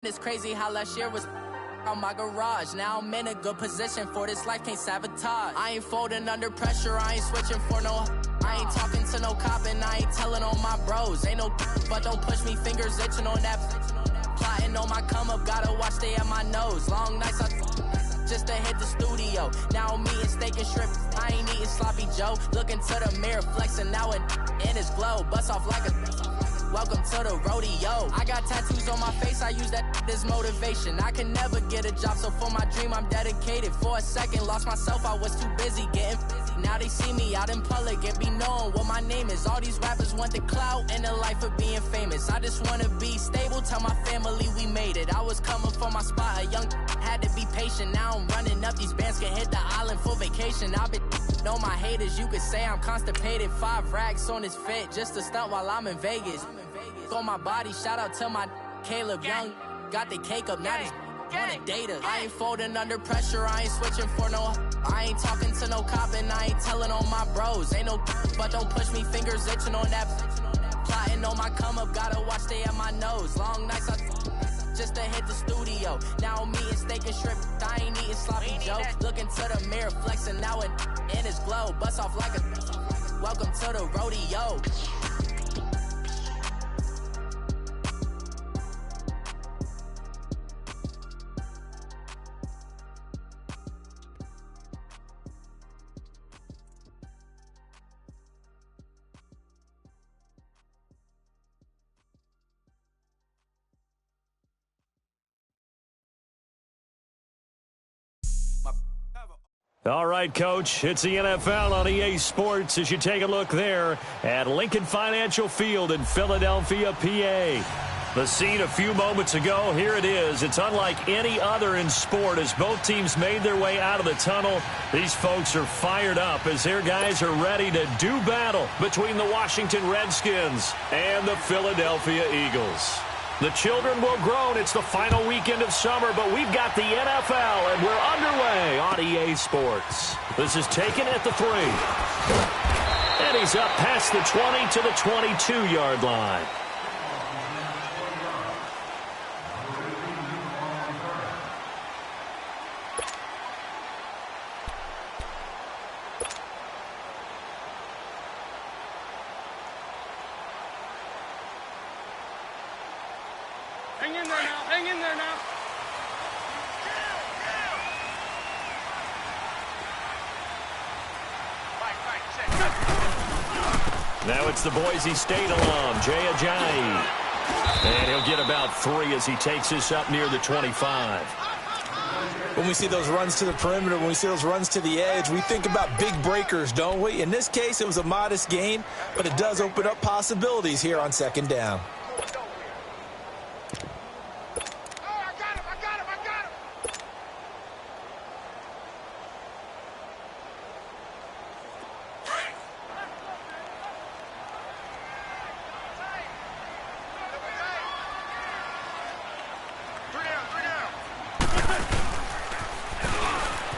It's crazy how last year was on my garage. Now I'm in a good position for this life, can't sabotage. I ain't folding under pressure, I ain't switching for no. I ain't talking to no cop and I ain't telling on my bros. Ain't no but don't push me, fingers itching on that. Plotting on my come up, gotta watch stay at my nose. Long nights just to hit the studio. Now I'm eating steak and shrimp, I ain't eating sloppy Joe. Looking to the mirror, flexing now and in his glow. Bust off like a welcome to the rodeo. I got tattoos on my face, I use that as motivation. I can never get a job, so for my dream I'm dedicated. For a second, lost myself, I was too busy getting busy. Now they see me out in public and be knowing what my name is. All these rappers want the clout and the life of being famous. I just wanna be stable, tell my family we made it. I was coming for my spot, a young had to be patient. Now I'm running up, these bands can hit the island for vacation. I've been on my haters, you could say I'm constipated. 5 racks on his fit, just to stunt while I'm in Vegas. On my body, shout out to my Caleb Young. Got the cake up, now these wanna date us. I ain't folding under pressure, I ain't switching for no. I ain't talking to no cop and I ain't telling on my bros. Ain't no but don't push me, fingers itching on that. Plotting on my come up, gotta watch stay at my nose. Long nights just to hit the studio. Now I'm eating steak and shrimp, I ain't eating sloppy Joe. Looking to the mirror, flexing now and in his glow. Bust off like a welcome to the rodeo. All right, Coach, it's the NFL on EA Sports as you take a look there at Lincoln Financial Field in Philadelphia, PA. The scene a few moments ago, here it is. It's unlike any other in sport as both teams made their way out of the tunnel. These folks are fired up as their guys are ready to do battle between the Washington Redskins and the Philadelphia Eagles. The children will groan. It's the final weekend of summer, but we've got the NFL, and we're underway on EA Sports. This is taken at the 3. And he's up past the 20 to the 22-yard line. Hang in there now. Hang in there now. Now it's the Boise State alum, Jay Ajayi. And he'll get about 3 as he takes this up near the 25. When we see those runs to the perimeter, when we see those runs to the edge, we think about big breakers, don't we? In this case, it was a modest gain, but it does open up possibilities here on second down.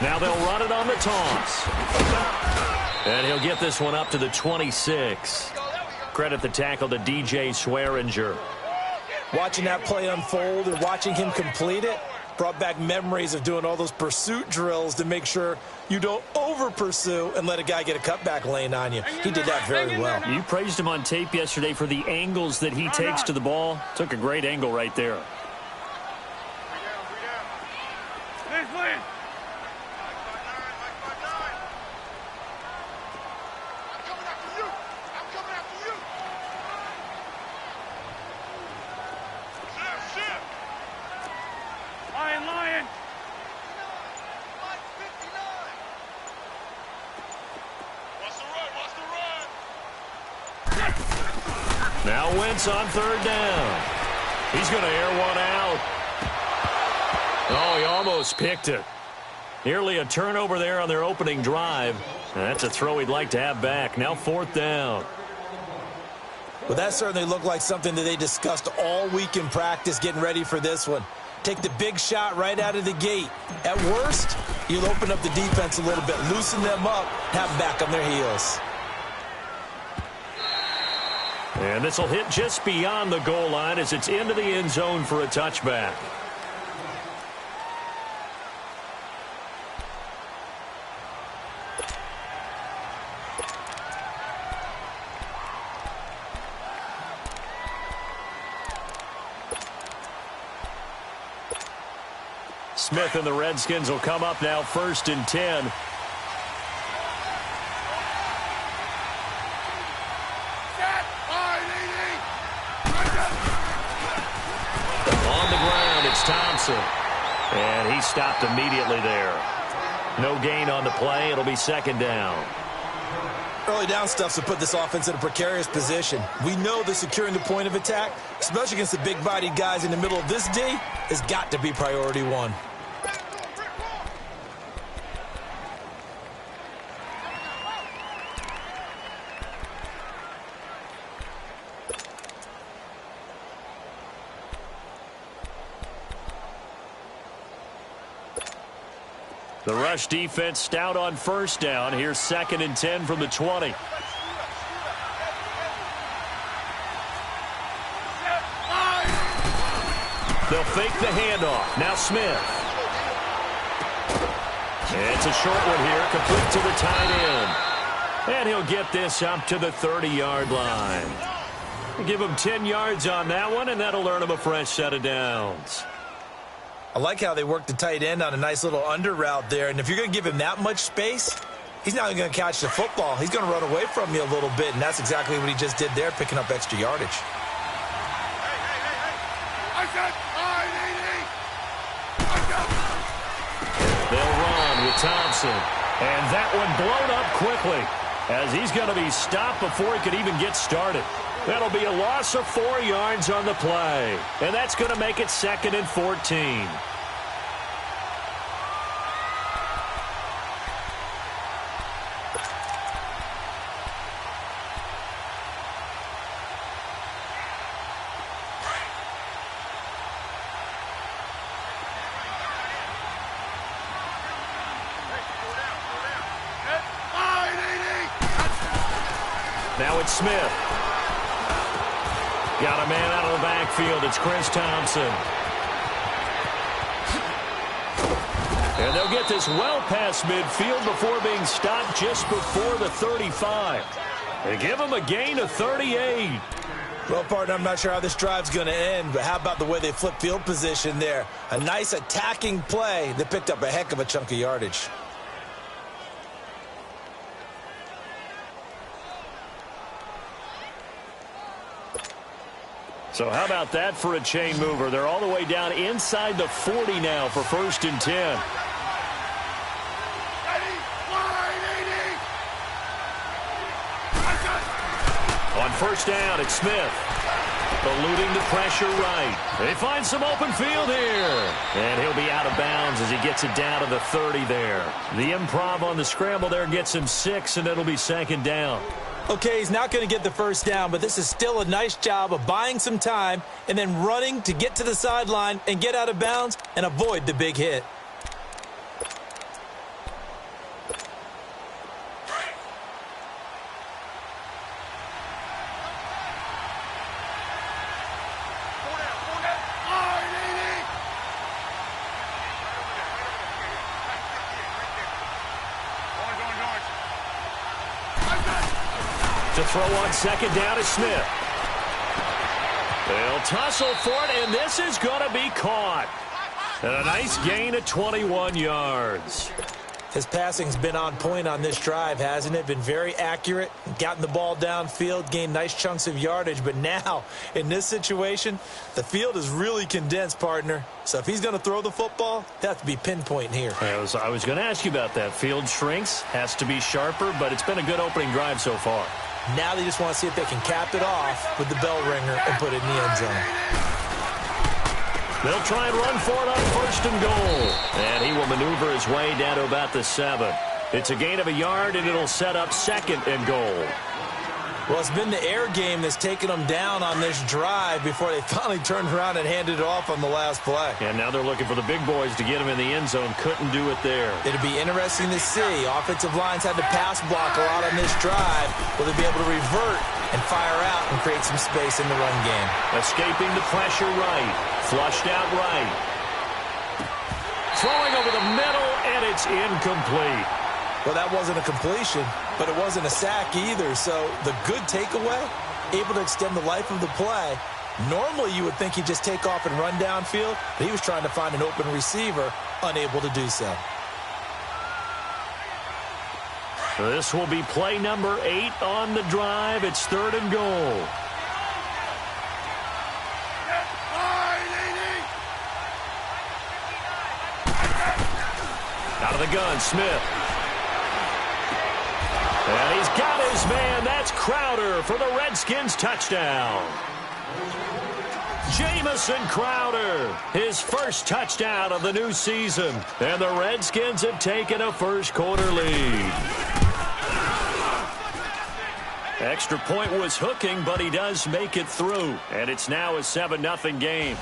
Now they'll run it on the toss. And he'll get this one up to the 26. Credit the tackle to DJ Swearinger. Watching that play unfold and watching him complete it brought back memories of doing all those pursuit drills to make sure you don't over-pursue and let a guy get a cutback lane on you. He did that very well. You praised him on tape yesterday for the angles that he takes to the ball. Took a great angle right there. Now Wentz on third down. He's going to air one out. Oh, he almost picked it. Nearly a turnover there on their opening drive. That's a throw he'd like to have back. Now fourth down. Well, that certainly looked like something that they discussed all week in practice getting ready for this one. Take the big shot right out of the gate. At worst, you'll open up the defense a little bit, loosen them up, have them back on their heels. And this will hit just beyond the goal line as it's into the end zone for a touchback. Smith and the Redskins will come up now 1st and 10. On the ground, it's Thompson. And he stopped immediately there. No gain on the play. It'll be 2nd down. Early down stuff's to put this offense in a precarious position. We know that securing the point of attack, especially against the big-bodied guys in the middle of this D, has got to be priority one. The rush defense stout on 1st down. Here's 2nd and 10 from the 20. They'll fake the handoff. Now Smith. It's a short one here, complete to the tight end. And he'll get this up to the 30-yard line. Give him 10 yards on that one, and that'll earn him a fresh set of downs. I like how they work the tight end on a nice little under route there. And if you're going to give him that much space, he's not going to catch the football. He's going to run away from you a little bit, and that's exactly what he just did there, picking up extra yardage. They'll run with Thompson. And that one blown up quickly as he's going to be stopped before he could even get started. That'll be a loss of 4 yards on the play. And that's going to make it 2nd and 14. Now it's Smith. Got a man out of the backfield. It's Chris Thompson. And they'll get this well past midfield before being stopped just before the 35. They give him a gain of 38. Well, partner, I'm not sure how this drive's going to end, but how about the way they flip field position there? A nice attacking play that picked up a heck of a chunk of yardage. So how about that for a chain mover? They're all the way down inside the 40 now for 1st and 10. On 1st down, it's Smith. Eluding the pressure right. They find some open field here. And he'll be out of bounds as he gets it down to the 30 there. The improv on the scramble there gets him 6, and it'll be 2nd down. Okay, he's not going to get the 1st down, but this is still a nice job of buying some time and then running to get to the sideline and get out of bounds and avoid the big hit. To throw on 2nd down is Smith. They'll tussle for it, and this is going to be caught. And a nice gain of 21 yards. His passing's been on point on this drive, hasn't it? Been very accurate, gotten the ball downfield, gained nice chunks of yardage. But now, in this situation, the field is really condensed, partner. So if he's going to throw the football, they have to be pinpoint here. I was going to ask you about that. Field shrinks, has to be sharper, but it's been a good opening drive so far. Now they just want to see if they can cap it off with the bell ringer and put it in the end zone. They'll try and run for it on 1st and goal. And he will maneuver his way down to about the 7. It's a gain of a yard, and it'll set up 2nd and goal. Well, it's been the air game that's taken them down on this drive before they finally turned around and handed it off on the last play. And now they're looking for the big boys to get him in the end zone. Couldn't do it there. It'll be interesting to see. Offensive lines had to pass block a lot on this drive. Will they be able to revert and fire out and create some space in the run game? Escaping the pressure right. Flushed out right. Throwing over the middle, and it's incomplete. Well, that wasn't a completion, but it wasn't a sack either. So the good takeaway, able to extend the life of the play. Normally you would think he'd just take off and run downfield, but he was trying to find an open receiver, unable to do so. This will be play number 8 on the drive. It's 3rd and goal. Out of the gun, Smith. And he's got his man. That's Crowder for the Redskins touchdown. Jamison Crowder, his first touchdown of the new season. And the Redskins have taken a first-quarter lead. Extra point was hooking, but he does make it through. And it's now a 7-0 game.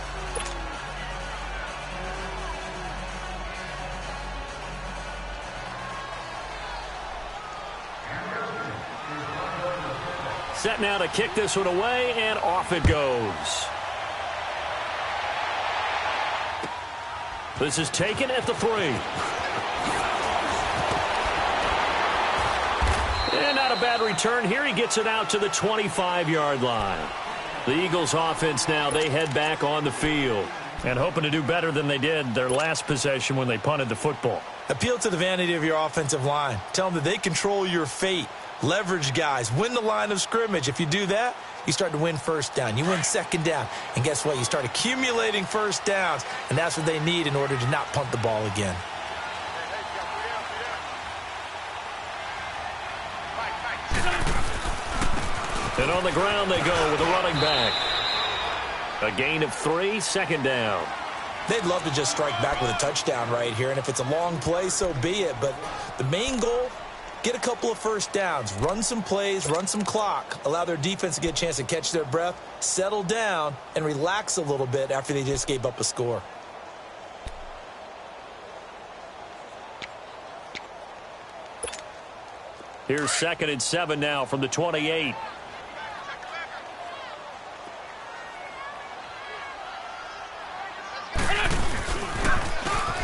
Set now to kick this one away, and off it goes. This is taken at the 3. And not a bad return here. He gets it out to the 25-yard line. The Eagles offense now, they head back on the field and hoping to do better than they did their last possession when they punted the football. Appeal to the vanity of your offensive line. Tell them that they control your fate. Leverage guys. Win the line of scrimmage. If you do that, you start to win first down. You win second down. And guess what? You start accumulating first downs. And that's what they need in order to not punt the ball again. And on the ground they go with a running back. A gain of 3, 2nd down. They'd love to just strike back with a touchdown right here. And if it's a long play, so be it. But the main goal, get a couple of first downs, run some plays, run some clock, allow their defense to get a chance to catch their breath, settle down, and relax a little bit after they just gave up a score. Here's 2nd and 7 now from the 28.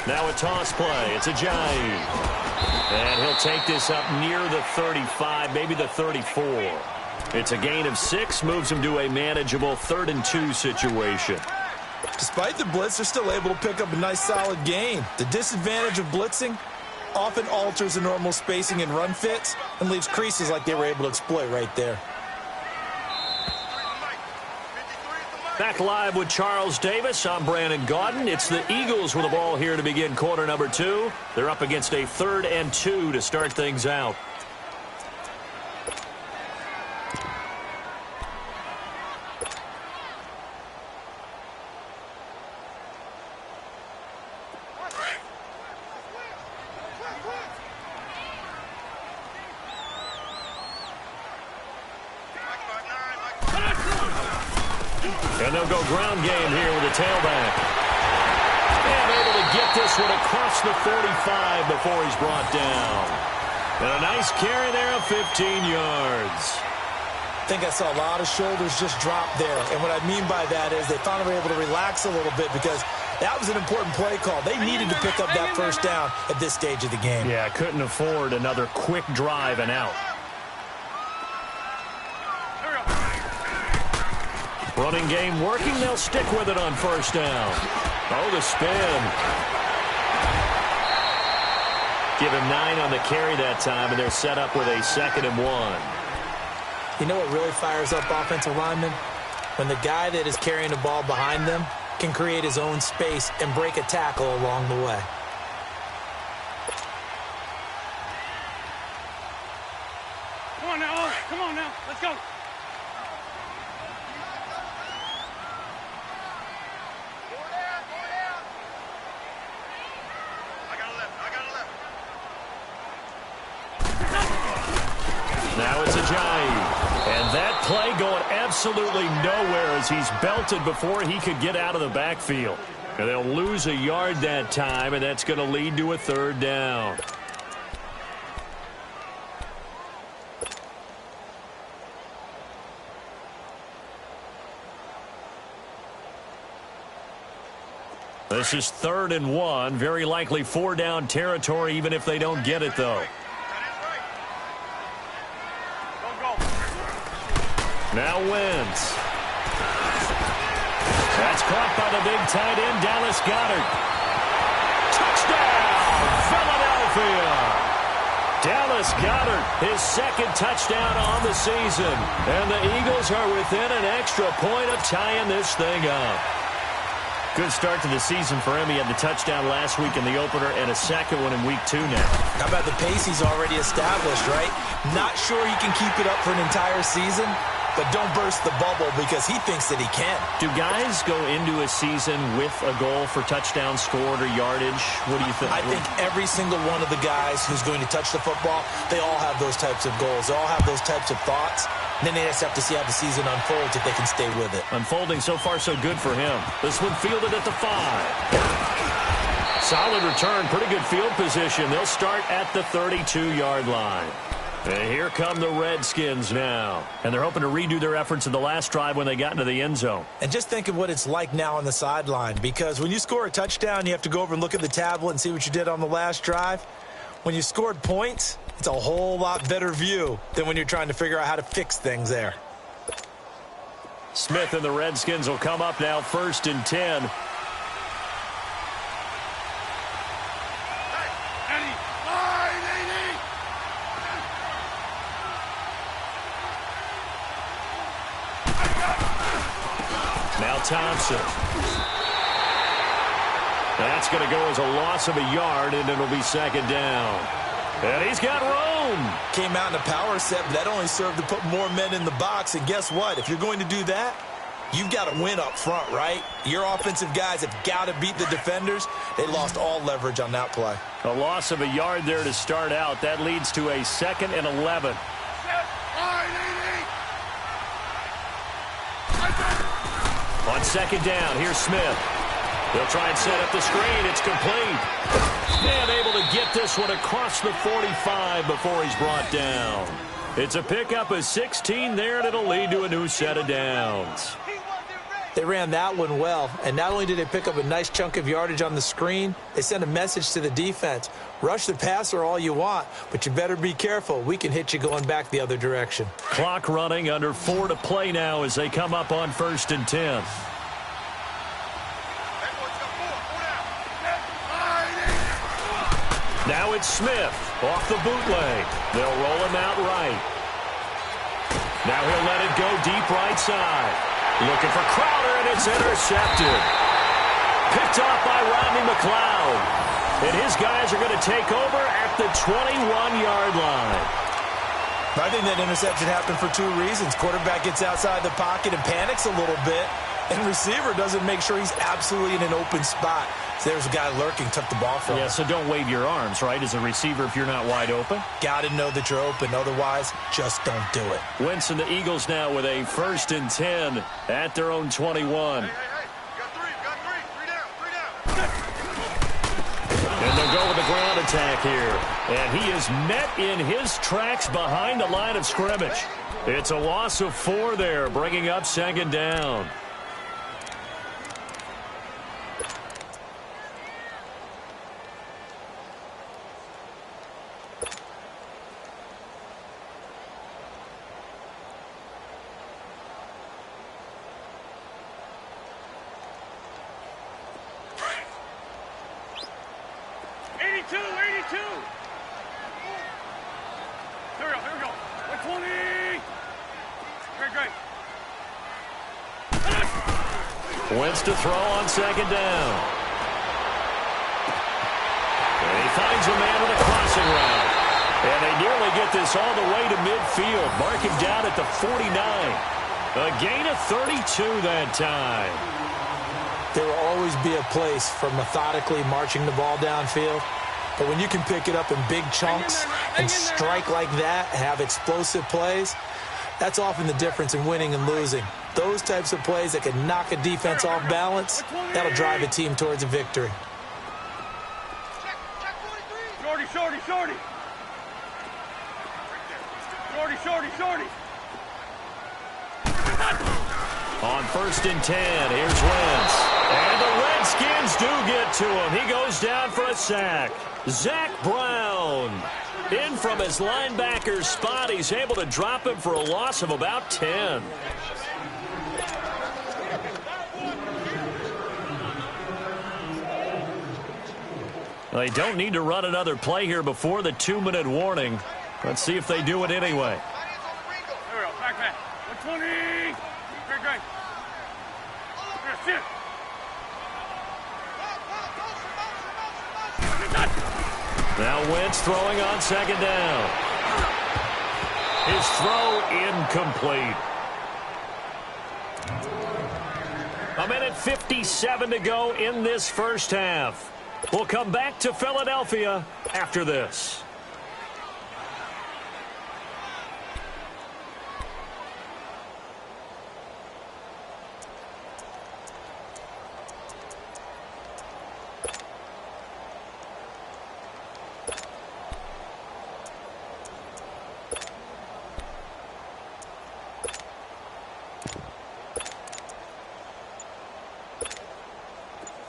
Now a toss play. It's a jive. And he'll take this up near the 35, maybe the 34. It's a gain of 6, moves him to a manageable 3rd and 2 situation. Despite the blitz, they're still able to pick up a nice solid gain. The disadvantage of blitzing often alters the normal spacing and run fits and leaves creases like they were able to exploit right there. Back live with Charles Davis. I'm Brandon Gaudin. It's the Eagles with the ball here to begin quarter number 2. They're up against a 3rd and 2 to start things out. And they'll go ground game here with a tailback. And able to get this one across the 45 before he's brought down. And a nice carry there of 15 yards. I think I saw a lot of shoulders just drop there. And what I mean by that is they finally were able to relax a little bit because that was an important play call. They needed to pick up that first down at this stage of the game. Yeah, couldn't afford another quick drive and out. Running game working. They'll stick with it on first down. Oh, the spin. Give him 9 on the carry that time, and they're set up with a 2nd and 1. You know what really fires up offensive linemen? When the guy that is carrying the ball behind them can create his own space and break a tackle along the way. Come on now, come on now, let's go. Now it's a jive. And play going absolutely nowhere as he's belted before he could get out of the backfield. And they'll lose a yard that time, and that's going to lead to a third down. This is 3rd and 1. Very likely 4-down territory, even if they don't get it, though. Now Wentz. That's caught by the big tight end, Dallas Goedert. Touchdown, Philadelphia. Dallas Goedert, his 2nd touchdown on the season. And the Eagles are within an extra point of tying this thing up. Good start to the season for him. He had the touchdown last week in the opener and a 2nd one in week 2 now. How about the pace he's already established, right? Not sure he can keep it up for an entire season, but don't burst the bubble because he thinks that he can. Do guys go into a season with a goal for touchdown scored or yardage? What do you think? I think every single one of the guys who's going to touch the football, they all have those types of goals. They all have those types of thoughts. And then they just have to see how the season unfolds if they can stay with it. Unfolding so far so good for him. This one fielded at the 5. Solid return, pretty good field position. They'll start at the 32-yard line. And here come the Redskins now. And they're hoping to redo their efforts in the last drive when they got into the end zone. And just think of what it's like now on the sideline. Because when you score a touchdown, you have to go over and look at the tablet and see what you did on the last drive. When you scored points, it's a whole lot better view than when you're trying to figure out how to fix things there. Smith and the Redskins will come up now 1st and 10. Now Thompson. That's going to go as a loss of a yard, and it'll be 2nd down. And he's got room. Came out in a power set, but that only served to put more men in the box. And guess what? If you're going to do that, you've got to win up front, right? Your offensive guys have got to beat the defenders. They lost all leverage on that play. A loss of a yard there to start out. That leads to a 2nd and 11. On 2nd down, here's Smith. They'll try and set up the screen. It's complete. And able to get this one across the 45 before he's brought down. It's a pickup of 16 there, and it'll lead to a new set of downs. They ran that one well, and not only did they pick up a nice chunk of yardage on the screen, they sent a message to the defense. Rush the passer all you want, but you better be careful. We can hit you going back the other direction. Clock running, under 4 to play now as they come up on 1st and 10. Now it's Smith off the bootleg. They'll roll him out right. Now he'll let it go deep right side. Looking for Crowder, and it's intercepted. Picked off by Rodney McLeod. And his guys are going to take over at the 21-yard line. I think that interception happened for 2 reasons. Quarterback gets outside the pocket and panics a little bit, and receiver doesn't make sure he's absolutely in an open spot. So there's a guy lurking, took the ball from him. Yeah, so don't wave your arms, right, as a receiver if you're not wide open. Got to know that you're open. Otherwise, just don't do it. Wentz and the Eagles now with a 1st and 10 at their own 21. Hey, got three down. And they'll go with the ground attack here. And he is met in his tracks behind the line of scrimmage. It's a loss of 4 there, bringing up 2nd down. Wentz to throw on 2nd down. And he finds a man with a crossing route. And they nearly get this all the way to midfield. Mark him down at the 49. A gain of 32 that time. There will always be a place for methodically marching the ball downfield. But when you can pick it up in big chunks and strike like that, have explosive plays, That's often the difference in winning and losing. Those types of plays that can knock a defense off balance, that'll drive a team towards a victory. Shorty, shorty, shorty. Shorty, shorty, shorty. On 1st and 10, here's Wentz. And the Redskins do get to him. He goes down for a sack. Zach Brown, in from his linebacker spot. He's able to drop him for a loss of about 10. They don't need to run another play here before the 2-minute warning. Let's see if they do it anyway. There we go. Back, back. 120. Great, great. Sit. Now Wentz throwing on 2nd down. His throw incomplete. 1:57 to go in this first half. We'll come back to Philadelphia after this.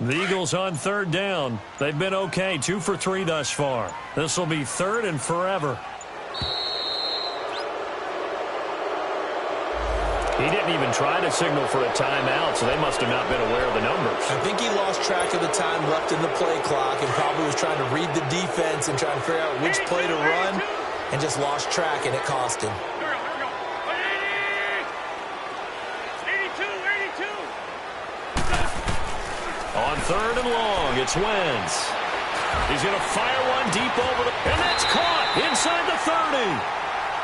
The Eagles on 3rd down. They've been okay, 2 for 3 thus far. This will be 3rd and forever. He didn't even try to signal for a timeout, so they must have not been aware of the numbers. I think he lost track of the time left in the play clock and probably was trying to read the defense and trying to figure out which play to run and just lost track, and it cost him. On 3rd and long, it's Wentz. He's going to fire one deep over the... And that's caught inside the 30.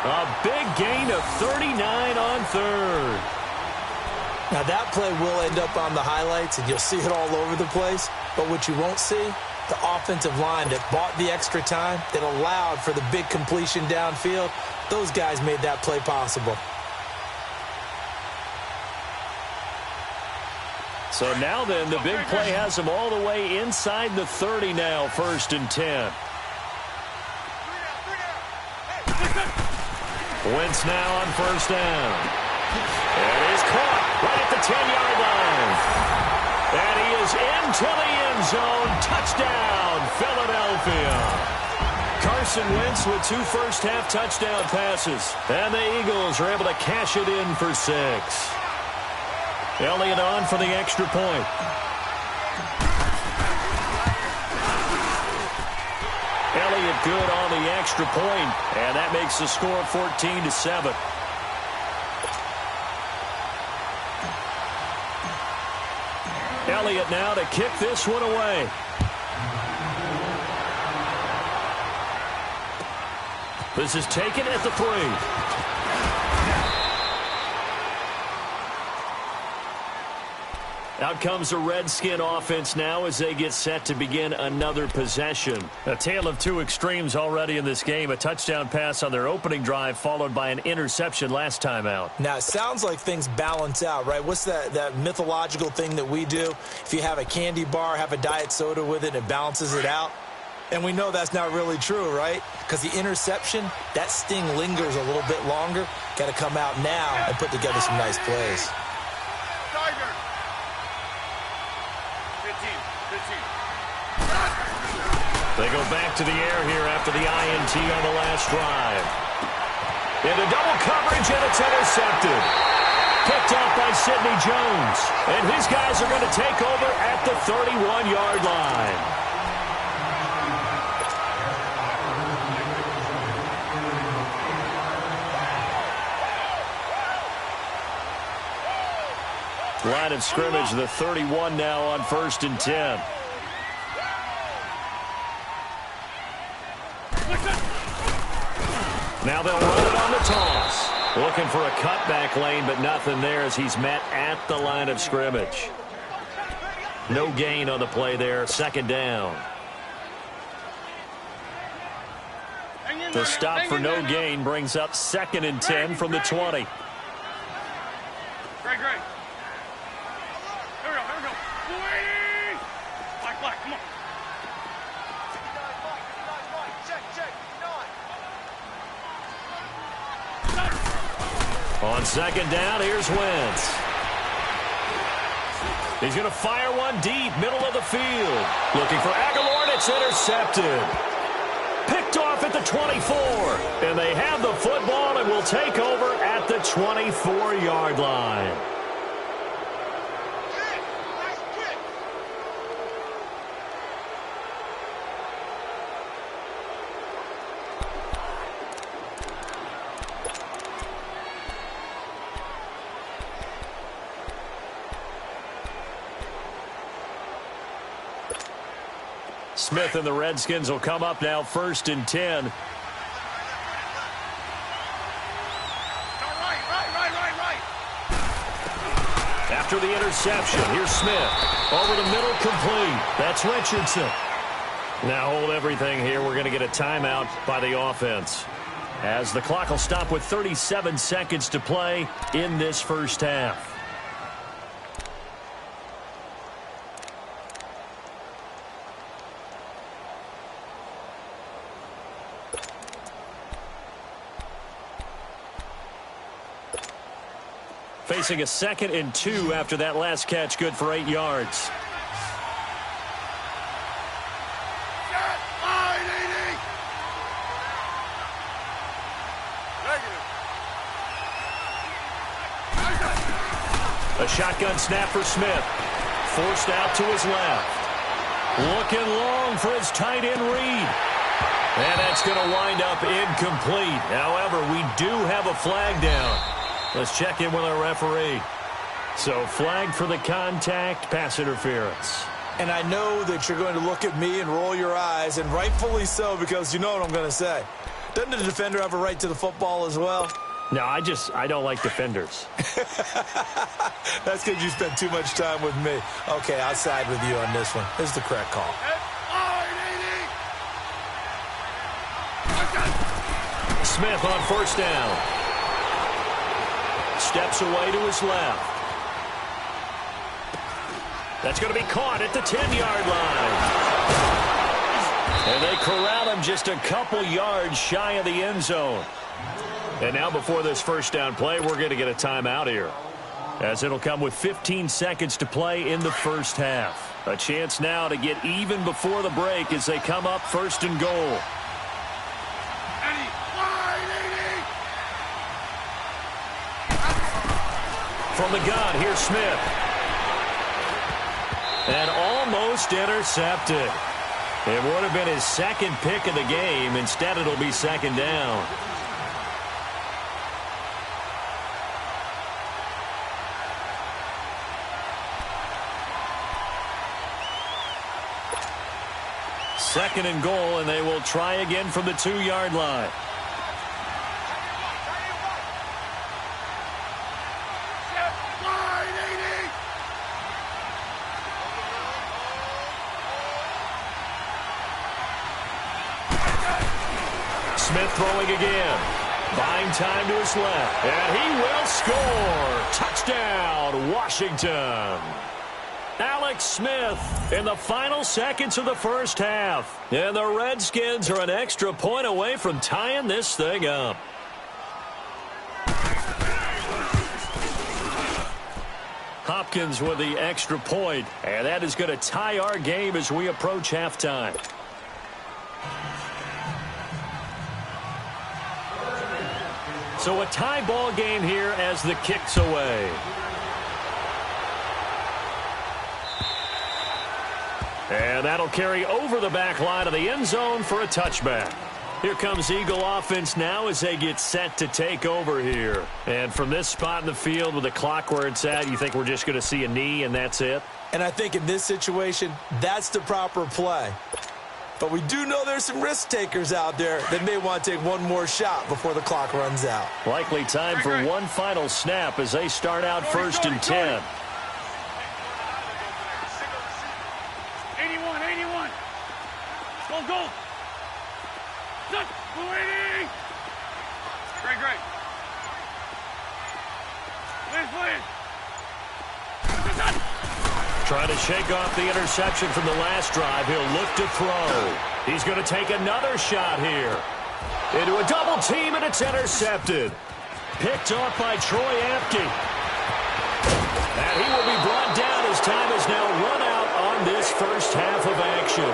A big gain of 39 on 3rd. Now, that play will end up on the highlights, and you'll see it all over the place. But what you won't see, the offensive line that bought the extra time, that allowed for the big completion downfield, those guys made that play possible. So now then, the big play has him all the way inside the 30 now, 1st and 10. Wentz now on 1st down. And he's caught right at the 10-yard line. And he is into the end zone. Touchdown, Philadelphia. Carson Wentz with 2 first-half touchdown passes. And the Eagles are able to cash it in for 6. Elliott on for the extra point. Elliott good on the extra point, and that makes the score 14-7. Elliott now to kick this one away. This is taken at the 3. Out comes the Redskin offense now as they get set to begin another possession. A tale of 2 extremes already in this game. A touchdown pass on their opening drive followed by an interception last time out. Now, it sounds like things balance out, right? What's that mythological thing that we do? If you have a candy bar, have a diet soda with it, it balances it out. And we know that's not really true, right? Because the interception, that sting lingers a little bit longer. Got to come out now and put together some nice plays. They go back to the air here after the INT on the last drive. Into double coverage, and it's intercepted. Picked up by Sidney Jones. And his guys are going to take over at the 31-yard line. Line of scrimmage, the 31 now on 1st and 10. Now they'll run it on the toss. Looking for a cutback lane, but nothing there as he's met at the line of scrimmage. No gain on the play there, 2nd down. Hang The stop for no gain brings up 2nd and 10 from the 20. Great. Here we go. 280. Black, come on. On 2nd down, here's Wentz. He's going to fire one deep, middle of the field. Looking for Aguilar, and it's intercepted. Picked off at the 24. And they have the football and will take over at the 24-yard line. Smith and the Redskins will come up now 1st and 10. Right. After the interception, here's Smith. Over the middle, complete. That's Richardson. Now hold everything here. We're going to get a timeout by the offense, as the clock will stop with 37 seconds to play in this first half. Facing a 2nd and 2 after that last catch, good for 8 yards. A shotgun snap for Smith. Forced out to his left. Looking long for his tight end read. And that's going to wind up incomplete. However, we do have a flag down. Let's check in with our referee. So, flag for the contact, pass interference. And I know that you're going to look at me and roll your eyes, and rightfully so, because you know what I'm going to say. Doesn't the defender have a right to the football as well? No, I don't like defenders. That's because you spent too much time with me. Okay, I'll side with you on this one. This is the correct call. Smith on 1st down. Steps away to his left. That's going to be caught at the 10-yard line. And they corral him just a couple yards shy of the end zone. And now before this first down play, we're going to get a timeout here, as it'll come with 15 seconds to play in the first half. A chance now to get even before the break as they come up 1st and goal. From the gun, here's Smith. And almost intercepted. It would have been his 2nd pick of the game. Instead, it'll be 2nd down. Second and goal, and they will try again from the 2-yard line. Smith throwing again. Buying time to his left. And he will score. Touchdown, Washington. Alex Smith in the final seconds of the first half. And the Redskins are an extra point away from tying this thing up. Hopkins with the extra point. And that is going to tie our game as we approach halftime. So a tie ball game here as the kick's away. And that'll carry over the back line of the end zone for a touchback. Here comes Eagle offense now as they get set to take over here. And from this spot in the field with the clock where it's at, you think we're just going to see a knee and that's it? And I think in this situation, that's the proper play. But we do know there's some risk takers out there that may want to take one more shot before the clock runs out. Likely time for one final snap as they start out 1st and 10. 81. Go. Good. Bleeding! Great, great. Please. Trying to shake off the interception from the last drive. He'll look to throw. He's going to take another shot here. Into a double team, and it's intercepted. Picked off by Troy Apke. And he will be brought down as time has now run out on this first half of action.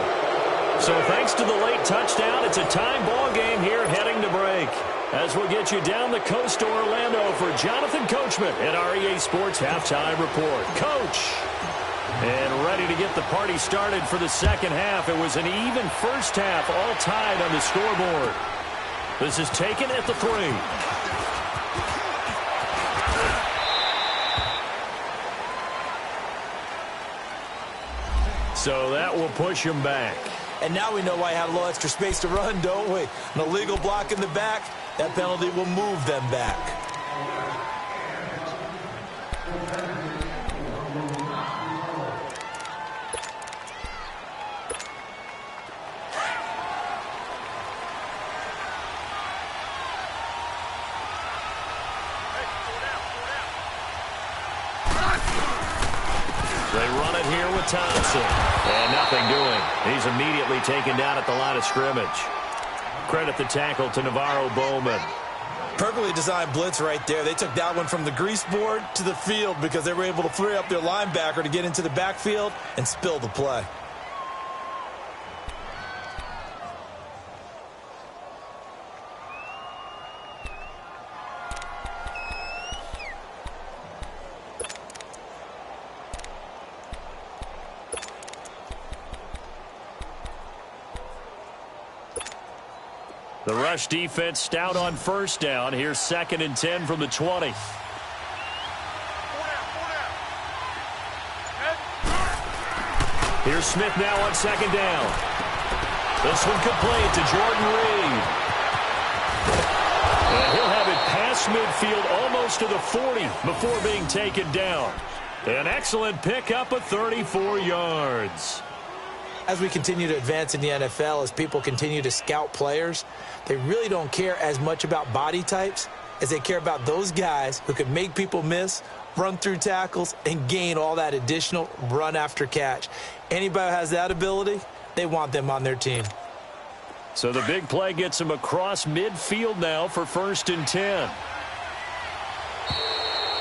So thanks to the late touchdown, it's a time ball game here heading to break. As we'll get you down the coast to Orlando for Jonathan Coachman at our EA Sports Halftime Report. Coach! And ready to get the party started for the second half. It was an even first half, all tied on the scoreboard. This is taken at the 3. So that will push him back. And now we know why I had a little extra space to run, don't we? An illegal block in the back, that penalty will move them back. They run it here with Thompson. And nothing doing. He's immediately taken down at the line of scrimmage. Credit the tackle to Navarro Bowman. Perfectly designed blitz right there. They took that one from the grease board to the field because they were able to free up their linebacker to get into the backfield and spill the play. The rush defense stout on first down. Here's 2nd and 10 from the 20. Here's Smith now on 2nd down. This one complete to Jordan Reed. And he'll have it past midfield almost to the 40 before being taken down. An excellent pickup of 34 yards. As we continue to advance in the NFL, as people continue to scout players, they really don't care as much about body types as they care about those guys who can make people miss, run through tackles, and gain all that additional run after catch. Anybody who has that ability, they want them on their team. So the big play gets him across midfield now for 1st and 10.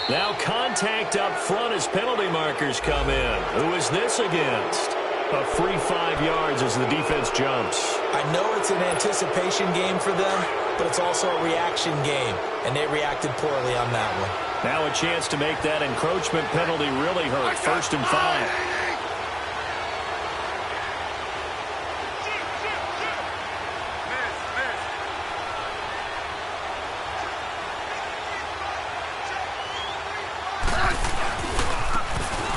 Now contact up front as penalty markers come in. Who is this against? A free 5 yards as the defense jumps. I know it's an anticipation game for them, but it's also a reaction game, and they reacted poorly on that one. Now a chance to make that encroachment penalty really hurt. 1st and 5.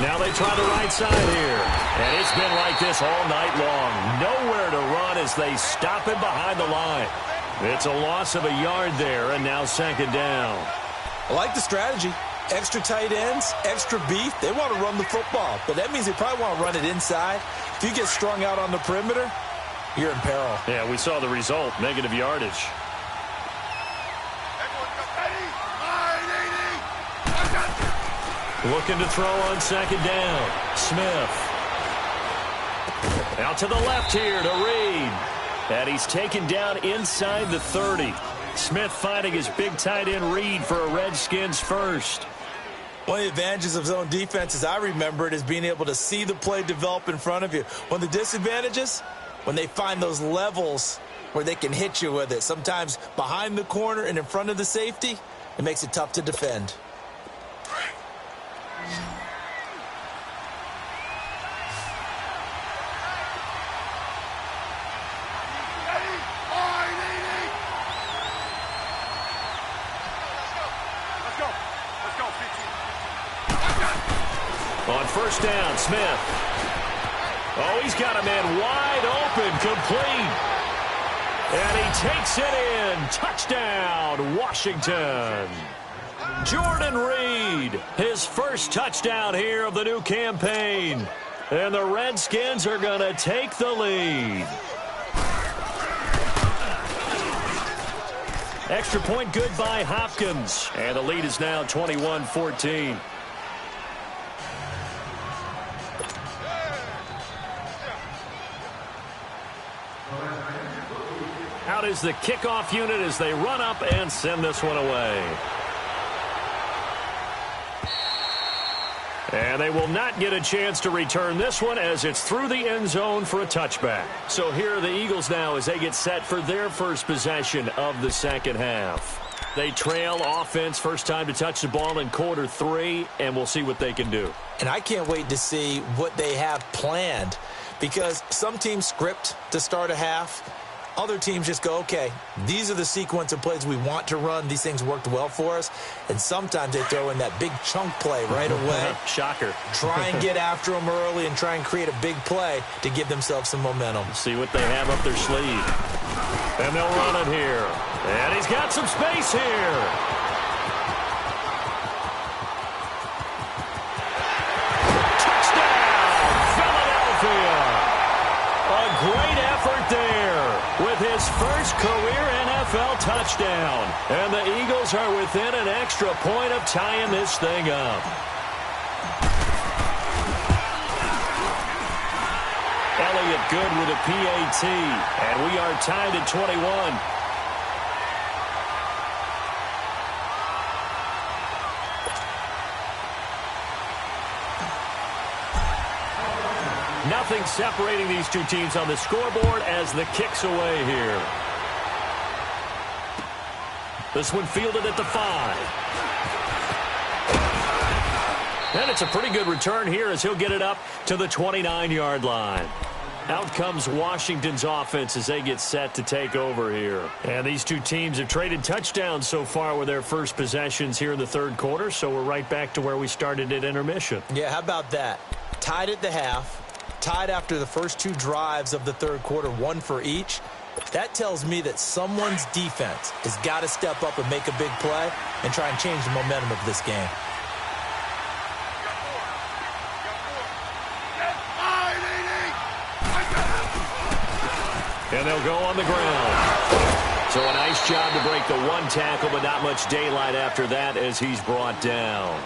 Now they try the right side here. And it's been like this all night long. Nowhere to run as they stop him behind the line. It's a loss of a yard there, and now 2nd down. I like the strategy. Extra tight ends, extra beef. They want to run the football, but that means they probably want to run it inside. If you get strung out on the perimeter, you're in peril. Yeah, we saw the result, negative yardage. Looking to throw on 2nd down. Smith. Out to the left here to Reed. And he's taken down inside the 30. Smith finding his big tight end Reed for a Redskins first. One of the advantages of zone defense, as I remember it, is being able to see the play develop in front of you. One of the disadvantages, when they find those levels where they can hit you with it. Sometimes behind the corner and in front of the safety, it makes it tough to defend. On 1st down, Smith. Oh, he's got a man wide open, complete. And he takes it in. Touchdown, Washington. Jordan Reed, his first touchdown here of the new campaign. And the Redskins are going to take the lead. Extra point good by Hopkins. And the lead is now 21-14. Out is the kickoff unit as they run up and send this one away. And they will not get a chance to return this one as it's through the end zone for a touchback. So here are the Eagles now as they get set for their first possession of the second half. They trail offense, first time to touch the ball in quarter 3, and we'll see what they can do. And I can't wait to see what they have planned, because some teams script to start a half. Other teams just go, okay, these are the sequence of plays we want to run. These things worked well for us. And sometimes they throw in that big chunk play right away. Shocker. Try and get after them early and try and create a big play to give themselves some momentum. See what they have up their sleeve. And they'll run it here. And he's got some space here. Touchdown, Philadelphia. A great effort there with his first career NFL touchdown. And the Eagles are within an extra point of tying this thing up. Elliott good with a PAT. And we are tied at 21. Nothing separating these two teams on the scoreboard as the kick's away here. This one fielded at the 5. And it's a pretty good return here as he'll get it up to the 29-yard line. Out comes Washington's offense as they get set to take over here. And these two teams have traded touchdowns so far with their first possessions here in the third quarter, so we're right back to where we started at intermission. Yeah, how about that? Tied at the half. Tied after the first 2 drives of the third quarter, 1 for each. That tells me that someone's defense has got to step up and make a big play and try and change the momentum of this game. And they'll go on the ground. So a nice job to break the 1 tackle, but not much daylight after that as he's brought down.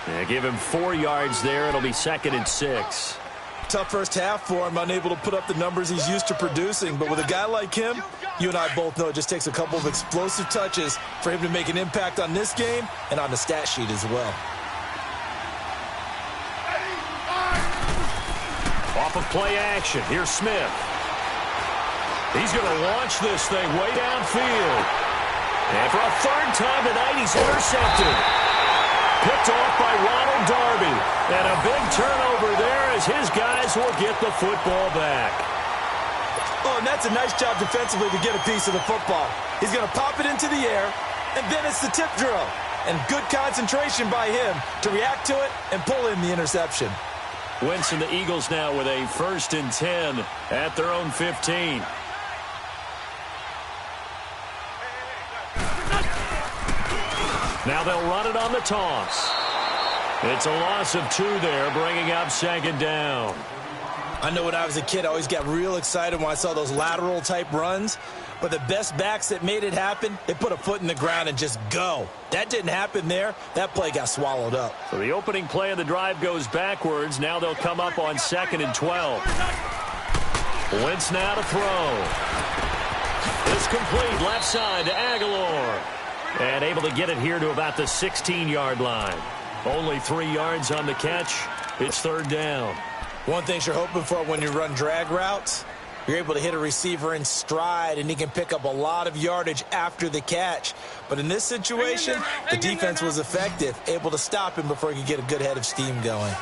Yeah, give him 4 yards there. It'll be 2nd and 6. Tough first half for him, unable to put up the numbers he's used to producing. But with a guy like him, you and I both know it just takes a couple of explosive touches for him to make an impact on this game and on the stat sheet as well. Off of play action, here's Smith. He's going to launch this thing way downfield. And for a 3rd time tonight, he's intercepted. Picked off by Ronald Darby. And a big turnover there as his guys will get the football back. Oh, and that's a nice job defensively to get a piece of the football. He's going to pop it into the air, and then it's the tip drill. And good concentration by him to react to it and pull in the interception. Wentz and the Eagles now with a 1st and 10 at their own 15. Now they'll run it on the toss. It's a loss of 2 there, bringing up 2nd down. I know when I was a kid, I always got real excited when I saw those lateral-type runs. But the best backs that made it happen, they put a foot in the ground and just go. That didn't happen there. That play got swallowed up. So the opening play of the drive goes backwards. Now they'll come up on 2nd and 12. Wentz now to throw. It's complete left side to Aguilar. And able to get it here to about the 16-yard line. Only 3 yards on the catch. It's 3rd down. One thing you're hoping for when you run drag routes, you're able to hit a receiver in stride, and he can pick up a lot of yardage after the catch. But in this situation, the defense was effective, able to stop him before he could get a good head of steam going.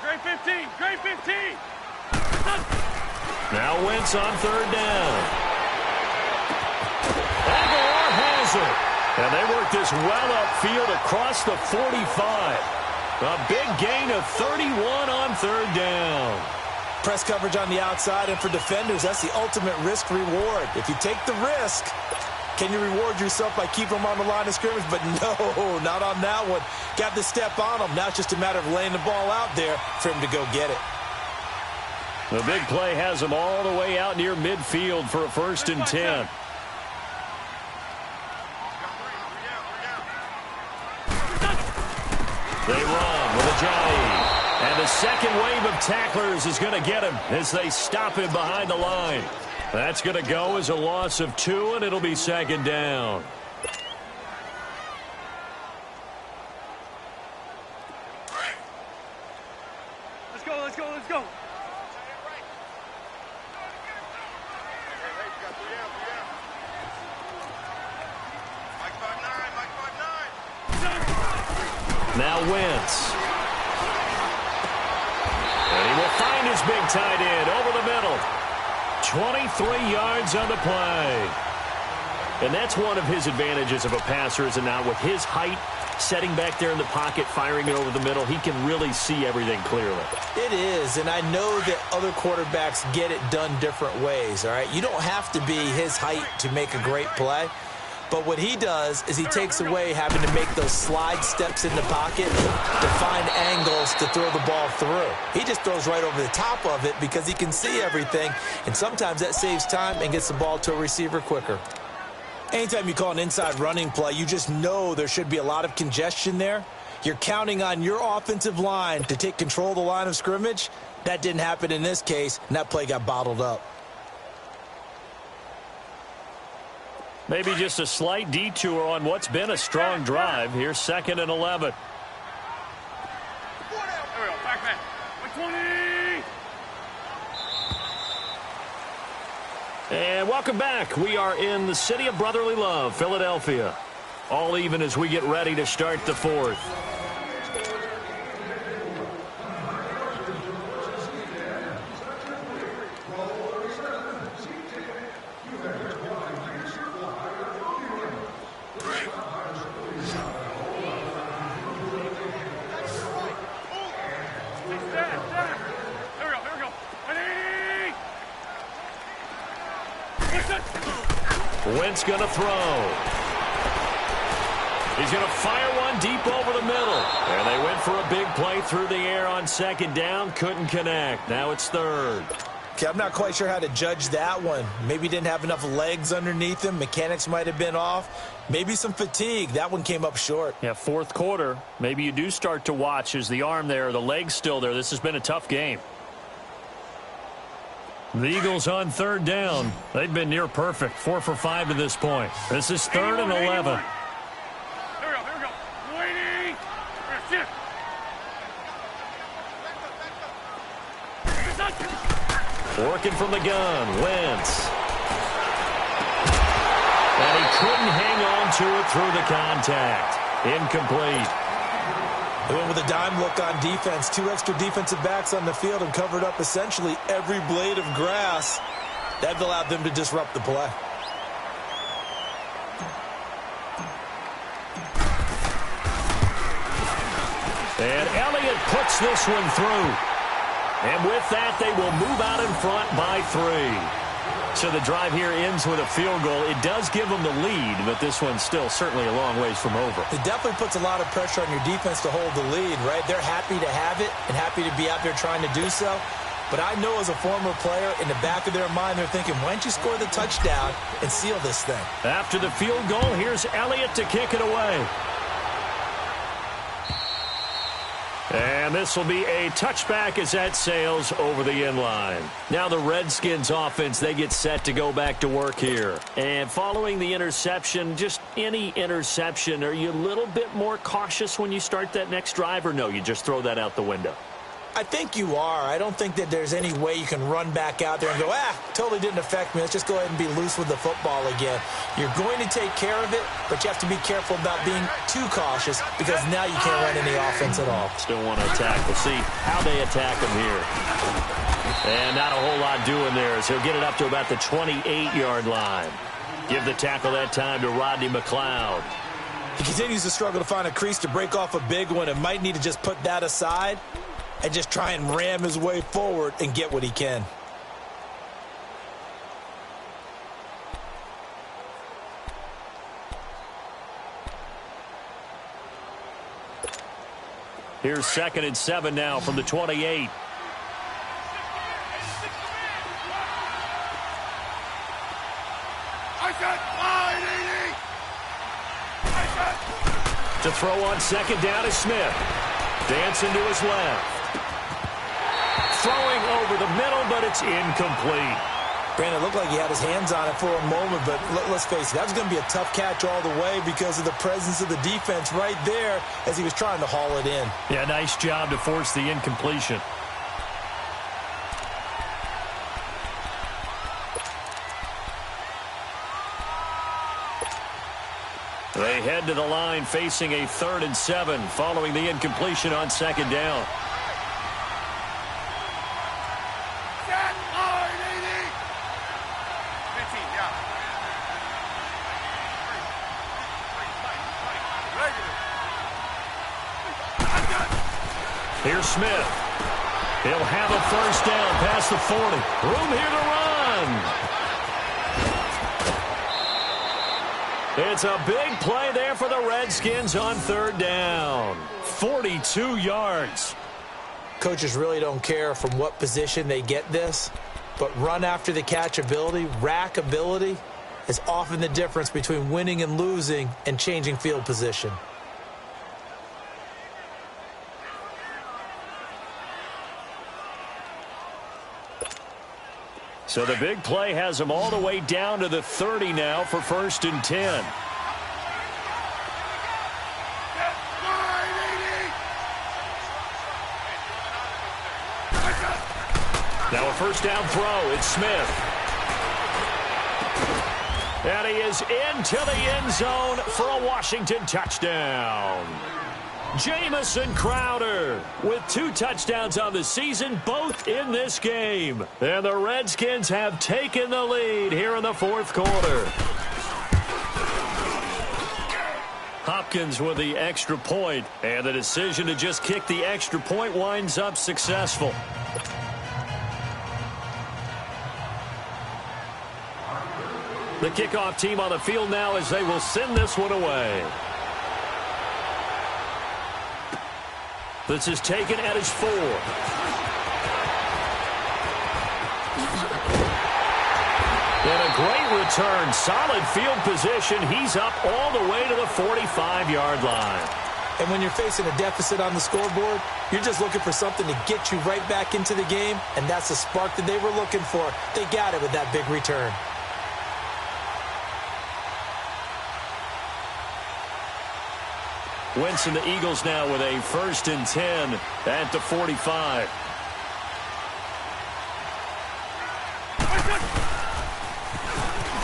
Grade 15, grade 15. Now Wentz on 3rd down. Aguilar has it. And they work this well upfield across the 45. A big gain of 31 on 3rd down. Press coverage on the outside, and for defenders, that's the ultimate risk-reward. If you take the risk, can you reward yourself by keeping them on the line of scrimmage? But no, not on that one. Got the step on him. Now it's just a matter of laying the ball out there for him to go get it. The big play has them all the way out near midfield for a 1st and 10. They run with Ajayi. And the second wave of tacklers is going to get him as they stop him behind the line. That's going to go as a loss of 2, and it'll be 2nd down. Let's go, let's go, let's go. Now Wentz. And he will find his big tight end over the middle. 23 yards on the play. And that's one of his advantages of a passer, is it not? With his height, setting back there in the pocket, firing it over the middle, he can really see everything clearly. It is, and I know that other quarterbacks get it done different ways, all right? You don't have to be his height to make a great play. But what he does is he takes away having to make those slide steps in the pocket to find angles to throw the ball through. He just throws right over the top of it because he can see everything, and sometimes that saves time and gets the ball to a receiver quicker. Anytime you call an inside running play, you just know there should be a lot of congestion there. You're counting on your offensive line to take control of the line of scrimmage. That didn't happen in this case, and that play got bottled up. Maybe just a slight detour on what's been a strong drive. Here's 2nd and 11. There we go, back man. 120. And welcome back. We are in the city of brotherly love, Philadelphia. All even as we get ready to start the 4th. Wentz going to throw. He's going to fire one deep over the middle. And they went for a big play through the air on 2nd down. Couldn't connect. Now it's 3rd. Okay, I'm not quite sure how to judge that one. Maybe he didn't have enough legs underneath him. Mechanics might have been off. Maybe some fatigue. That one came up short. Yeah, 4th quarter. Maybe you do start to watch. Is the arm there, the leg's still there? This has been a tough game. The Eagles on 3rd down. They've been near perfect. 4 for 5 to this point. This is 3rd and 11. Here we go. Waiting. Shift. Working from the gun. Wentz. And he couldn't hang on to it through the contact. Incomplete. They went with a dime look on defense. 2 extra defensive backs on the field and covered up essentially every blade of grass. That allowed them to disrupt the play. And Elliott puts this one through. And with that, they will move out in front by 3. So the drive here ends with a field goal. It does give them the lead, but this one's still certainly a long ways from over. It definitely puts a lot of pressure on your defense to hold the lead, right? They're happy to have it and happy to be out there trying to do so. But I know as a former player, in the back of their mind, they're thinking, why don't you score the touchdown and seal this thing? After the field goal, here's Elliott to kick it away. And this will be a touchback as that sails over the end line. Now the Redskins offense, they get set to go back to work here. And following the interception, just any interception, are you a little bit more cautious when you start that next drive, or no, you just throw that out the window? I think you are. I don't think that there's any way you can run back out there and go, totally didn't affect me. Let's just go ahead and be loose with the football again. You're going to take care of it, but you have to be careful about being too cautious because now you can't run any offense at all. Still want to attack. We'll see how they attack him here. And not a whole lot doing there as he'll get it up to about the 28-yard line. Give the tackle that time to Rodney McLeod. He continues to struggle to find a crease to break off a big one and might need to just put that aside and just try and ram his way forward and get what he can. Here's 2nd and 7 now from the 28. To throw on second down is Smith. Dancing to his left. Throwing over the middle, but it's incomplete. Brandon, it looked like he had his hands on it for a moment, but let's face it, that was going to be a tough catch all the way because of the presence of the defense right there as he was trying to haul it in. Yeah, nice job to force the incompletion. They head to the line facing a 3rd and 7 following the incompletion on second down. Here's Smith. He'll have a first down past the 40. Room here to run. It's a big play there for the Redskins on 3rd down. 42 yards. Coaches really don't care from what position they get this, but run after the catch ability, rack ability, is often the difference between winning and losing and changing field position. So the big play has them all the way down to the 30 now for 1st and 10. Now a first down throw. It's Smith. And he is into the end zone for a Washington touchdown. Jamison Crowder with 2 touchdowns on the season, both in this game. And the Redskins have taken the lead here in the 4th quarter. Hopkins with the extra point, and the decision to just kick the extra point winds up successful. The kickoff team on the field now as they will send this one away. This is taken at his 4. And a great return. Solid field position. He's up all the way to the 45-yard line. And when you're facing a deficit on the scoreboard, you're just looking for something to get you right back into the game, and that's the spark that they were looking for. They got it with that big return. Wentz and the Eagles now with a 1st and 10 at the 45.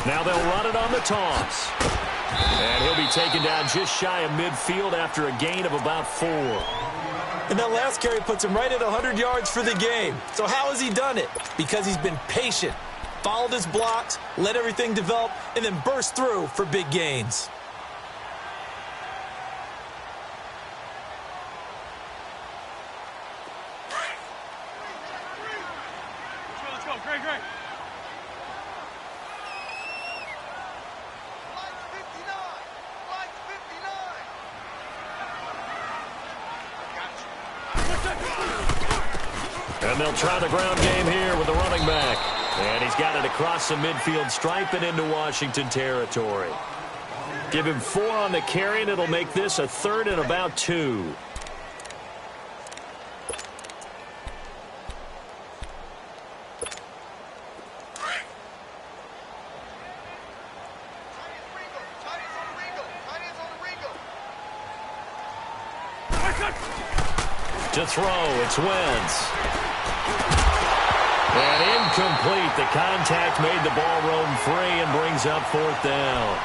Now they'll run it on the toss. And he'll be taken down just shy of midfield after a gain of about 4. And that last carry puts him right at 100 yards for the game. So how has he done it? Because he's been patient, followed his blocks, let everything develop, and then burst through for big gains. And they'll try the ground game here with the running back. And he's got it across the midfield stripe and into Washington territory. Give him 4 on the carry, and it'll make this a 3rd and about 2. To throw, it's Wentz. And incomplete. The contact made the ball roam free and brings up 4th down.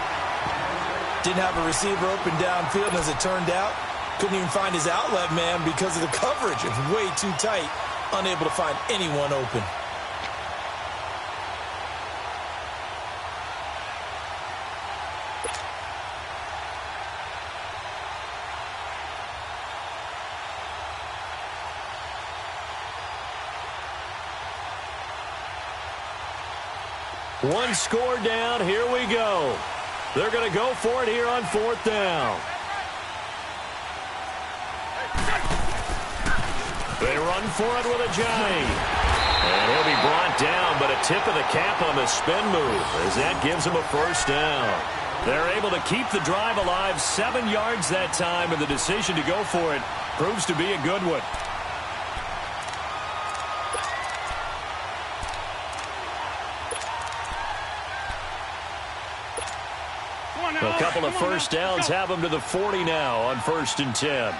Didn't have a receiver open downfield, and as it turned out, couldn't even find his outlet man because of the coverage. It was way too tight, unable to find anyone open. One score down. Here we go. They're going to go for it here on 4th down. They run for it with a giant. And he'll be brought down, but a tip of the cap on the spin move as that gives him a 1st down. They're able to keep the drive alive, 7 yards that time, and the decision to go for it proves to be a good one. A couple of first downs have them to the 40 now on 1st and 10.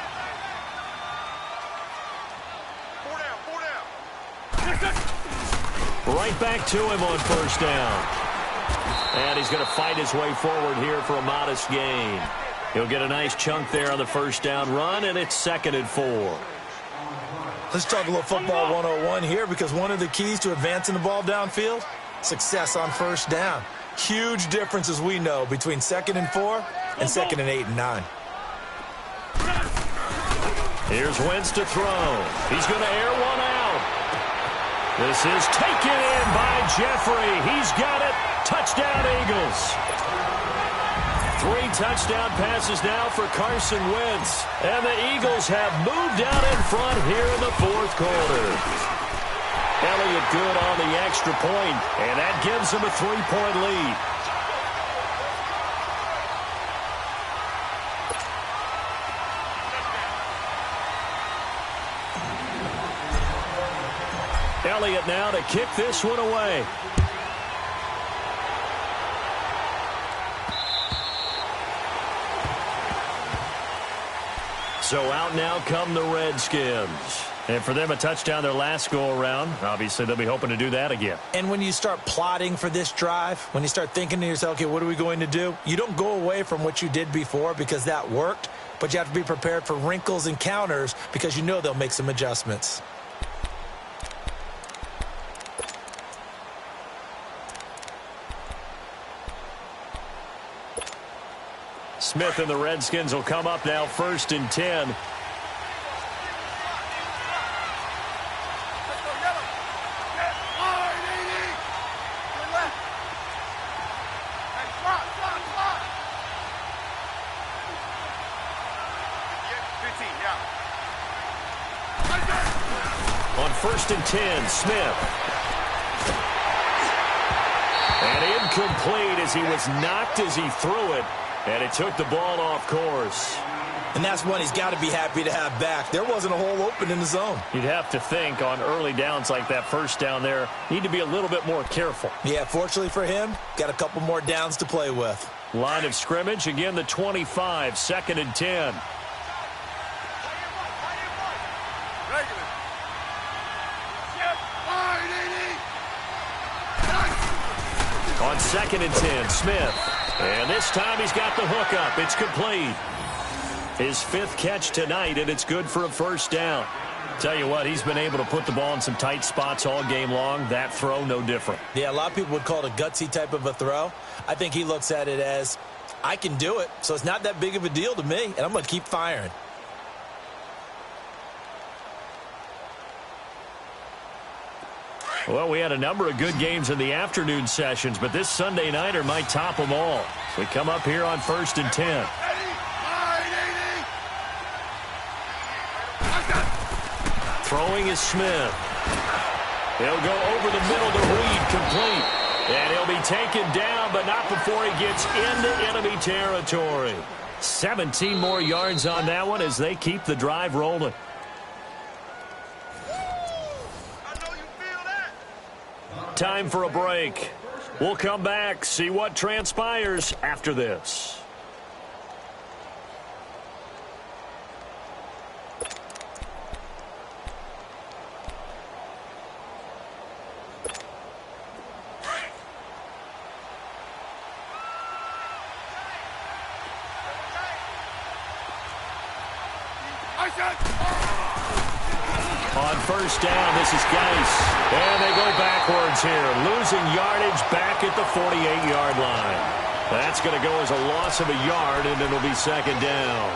Right back to him on 1st down. And he's going to fight his way forward here for a modest gain. He'll get a nice chunk there on the 1st down run, and it's 2nd and 4. Let's talk a little football 101 here, because one of the keys to advancing the ball downfield, success on 1st down. Huge difference, as we know, between 2nd and 4 and 2nd and 8 and 9. Here's Wentz to throw. He's going to air one out. This is taken in by Jeffrey. He's got it. Touchdown, Eagles. 3 touchdown passes now for Carson Wentz. And the Eagles have moved out in front here in the 4th quarter. Elliott good on the extra point, and that gives him a 3-point lead. Elliott now to kick this one away. So out now come the Redskins. And for them, a touchdown their last go-around. Obviously, they'll be hoping to do that again. And when you start plotting for this drive, when you start thinking to yourself, okay, what are we going to do? You don't go away from what you did before because that worked, but you have to be prepared for wrinkles and counters because you know they'll make some adjustments. Smith and the Redskins will come up now 1st and 10. On 1st and 10, Smith. And incomplete as he was knocked as he threw it. And it took the ball off course. And that's one he's got to be happy to have back. There wasn't a hole open in the zone. You'd have to think on early downs like that 1st down there, need to be a little bit more careful. Yeah, fortunately for him, got a couple more downs to play with. Line of scrimmage, again the 25, 2nd and 10. On 2nd and 10, Smith. And this time he's got the hook up. It's complete. His 5th catch tonight, and it's good for a 1st down. Tell you what, he's been able to put the ball in some tight spots all game long. That throw, no different. Yeah, a lot of people would call it a gutsy type of a throw. I think he looks at it as, I can do it, so it's not that big of a deal to me, and I'm going to keep firing. Well, we had a number of good games in the afternoon sessions, but this Sunday nighter might top them all. We come up here on 1st and 10. Throwing is Smith. He'll go over the middle to Reed, complete. And he'll be taken down, but not before he gets into enemy territory. 17 more yards on that one as they keep the drive rolling. Time for a break. We'll come back, see what transpires after this. On 1st down, this is Geis. And they go backwards here, losing yardage back at the 48-yard line. That's going to go as a loss of a yard, and it'll be 2nd down.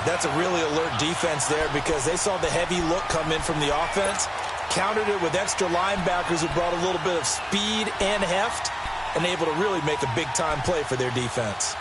That's a really alert defense there because they saw the heavy look come in from the offense, countered it with extra linebackers who brought a little bit of speed and heft, and able to really make a big-time play for their defense.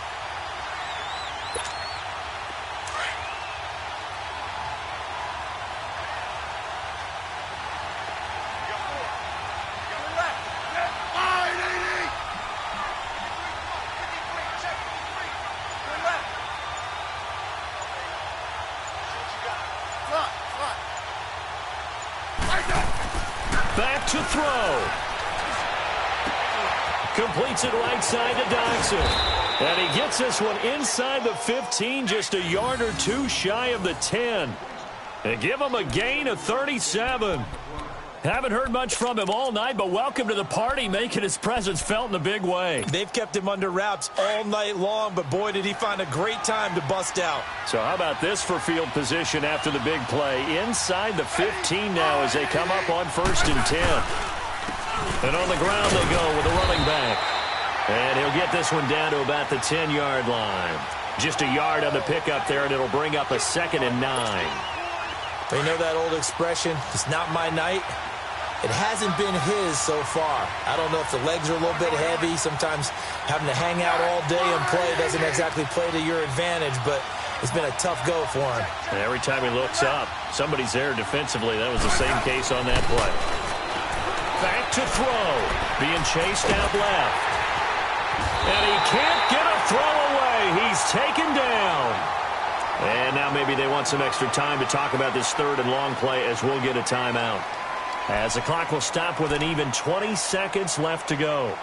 back to throw. Completes it right side to Dodson. And he gets this one inside the 15, just a yard or two shy of the 10. And give him a gain of 37. Haven't heard much from him all night, but welcome to the party, making his presence felt in a big way. They've kept him under wraps all night long, but boy, did he find a great time to bust out. So how about this for field position after the big play? Inside the 15 now as they come up on 1st and 10. And on the ground they go with a running back. And he'll get this one down to about the 10-yard line. Just a yard on the pickup there, and it'll bring up a 2nd and 9. You know that old expression, it's not my night? It hasn't been his so far. I don't know if the legs are a little bit heavy. Sometimes having to hang out all day and play doesn't exactly play to your advantage, but it's been a tough go for him. And every time he looks up, somebody's there defensively. That was the same case on that play. Back to throw. Being chased out left. And he can't get a throw away. He's taken down. And now maybe they want some extra time to talk about this 3rd and long play as we'll get a timeout. As the clock will stop with an even 20 seconds left to go.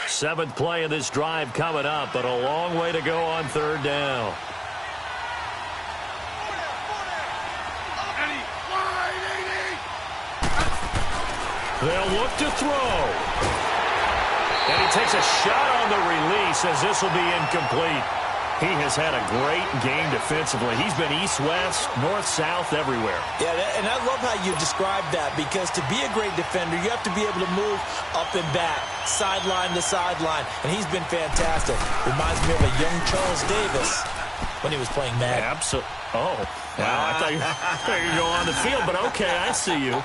Seventh play of this drive coming up, but a long way to go on 3rd down. They'll look to throw. And he takes a shot on the release as this will be incomplete. He has had a great game defensively. He's been east-west, north-south, everywhere. Yeah, and I love how you described that, because to be a great defender, you have to be able to move up and back, sideline to sideline, and he's been fantastic. Reminds me of a young Charles Davis when he was playing Madden. Absolutely. Oh, wow. I thought you were going to go on the field, but okay, I see you.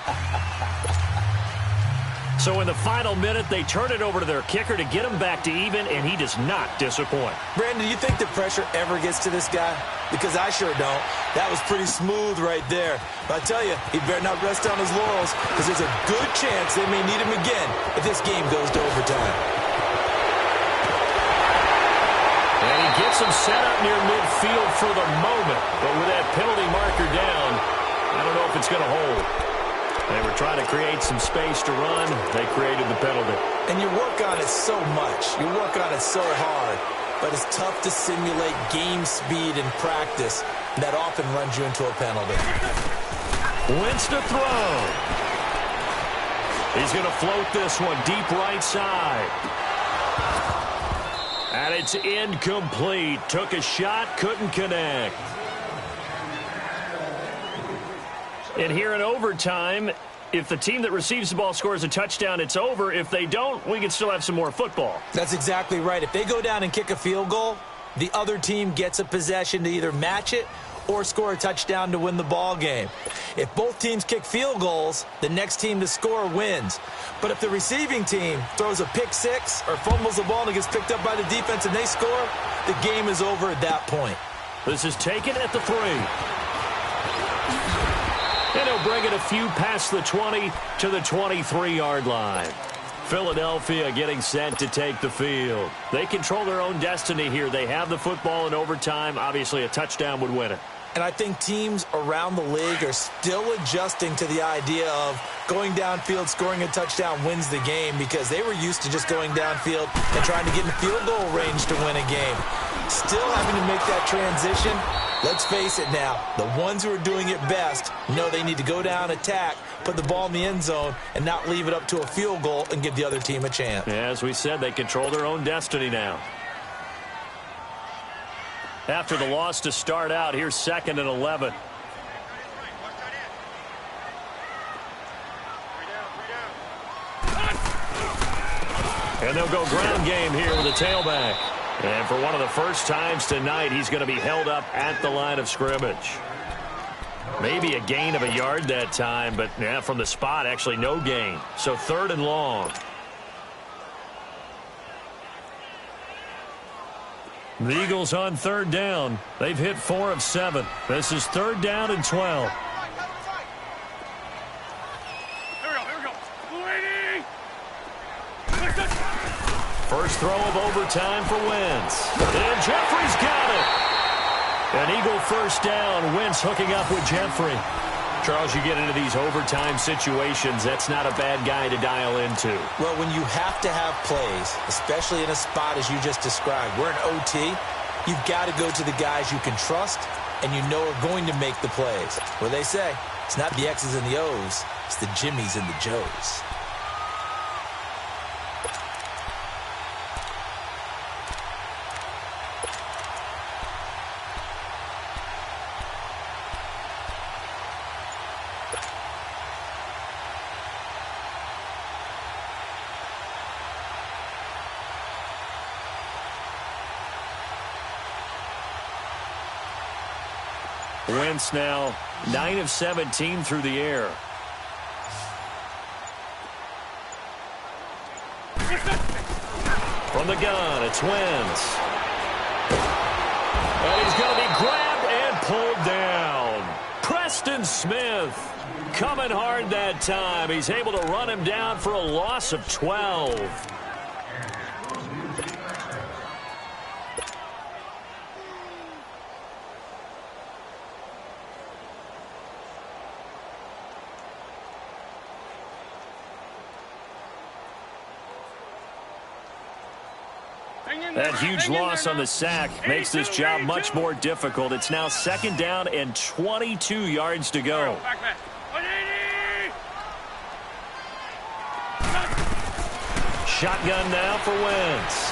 So in the final minute, they turn it over to their kicker to get him back to even, and he does not disappoint. Brandon, do you think the pressure ever gets to this guy? Because I sure don't. That was pretty smooth right there. But I tell you, he better not rest on his laurels, because there's a good chance they may need him again if this game goes to overtime. And he gets him set up near midfield for the moment. But with that penalty marker down, I don't know if it's going to hold. They were trying to create some space to run. They created the penalty. And you work on it so much. You work on it so hard. But it's tough to simulate game speed in practice. That often runs you into a penalty. Wentz to throw. He's going to float this one deep right side. And it's incomplete. Took a shot, couldn't connect. And here in overtime, if the team that receives the ball scores a touchdown, it's over. If they don't, we can still have some more football. That's exactly right. If they go down and kick a field goal, the other team gets a possession to either match it or score a touchdown to win the ball game. If both teams kick field goals, the next team to score wins. But if the receiving team throws a pick six or fumbles the ball and it gets picked up by the defense and they score, the game is over at that point. This is taken at the 3. And he'll bring it a few past the 20 to the 23-yard line. Philadelphia getting set to take the field. They control their own destiny here. They have the football in overtime. Obviously, a touchdown would win it. And I think teams around the league are still adjusting to the idea of going downfield, scoring a touchdown wins the game, because they were used to just going downfield and trying to get in field goal range to win a game. Still having to make that transition. Let's face it now, the ones who are doing it best know they need to go down, attack, put the ball in the end zone, and not leave it up to a field goal and give the other team a chance. Yeah, as we said, they control their own destiny now. After the loss to start out, here's 2nd and 11. And they'll go ground game here with a tailback. And for one of the first times tonight, he's going to be held up at the line of scrimmage. Maybe a gain of a yard that time, but yeah, from the spot, actually no gain. So 3rd and long. The Eagles on 3rd down. They've hit 4 of 7. This is 3rd down and 12. First throw of overtime for Wentz. And Jeffrey's got it. An Eagle first down. Wentz hooking up with Jeffrey. Charles, you get into these overtime situations, that's not a bad guy to dial into. Well, when you have to have plays, especially in a spot as you just described, we're in OT, you've got to go to the guys you can trust and you know are going to make the plays. Well, they say, it's not the X's and the O's, it's the Jimmies and the Joes. Wentz now 9 of 17 through the air. From the gun, it's Wentz. And he's going to be grabbed and pulled down. Preston Smith coming hard that time. He's able to run him down for a loss of 12. That huge loss on the sack makes this job much more difficult. It's now 2nd down and 22 yards to go. Shotgun now for Wentz.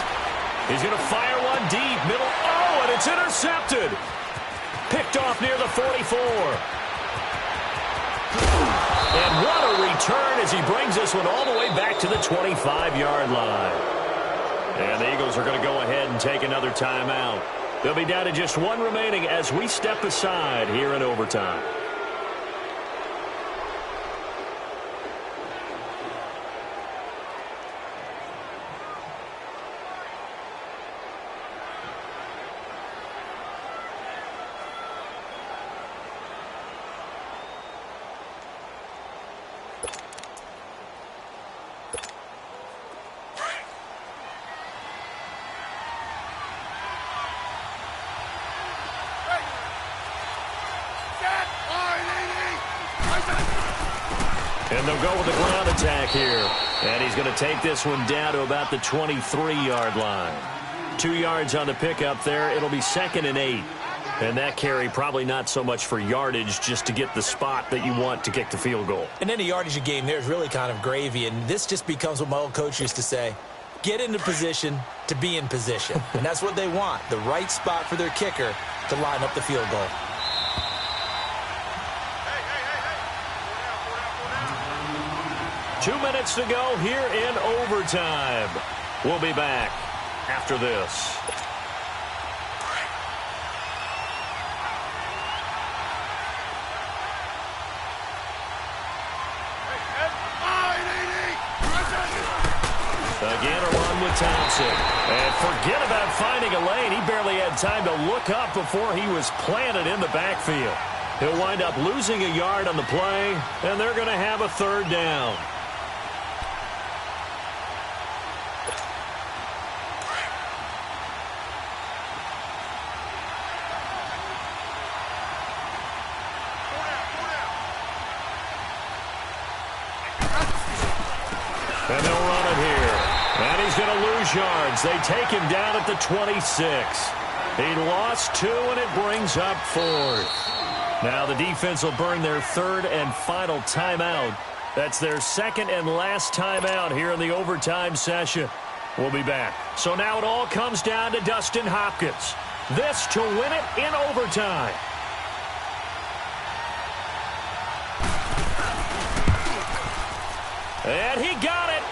He's going to fire one deep, middle. Oh, and it's intercepted. Picked off near the 44. And what a return as he brings this one all the way back to the 25-yard line. And the Eagles are going to go ahead and take another timeout. They'll be down to just one remaining as we step aside here in overtime. And they'll go with the ground attack here. And he's going to take this one down to about the 23-yard line. 2 yards on the pickup there. It'll be 2nd and 8. And that carry probably not so much for yardage, just to get the spot that you want to kick the field goal. And any yardage you gain there is really kind of gravy. And this just becomes what my old coach used to say. Get into position to be in position. And that's what they want, the right spot for their kicker to line up the field goal. Two minutes to go here in overtime. We'll be back after this. Again, a run with Thompson. And forget about finding a lane. He barely had time to look up before he was planted in the backfield. He'll wind up losing a yard on the play, and they're going to have a 3rd down. And they'll run it here. And he's going to lose yards. They take him down at the 26. He lost 2, and it brings up 4th. Now the defense will burn their 3rd and final timeout. That's their 2nd and last timeout here in the overtime session. We'll be back. So now it all comes down to Dustin Hopkins. This to win it in overtime. And he got it.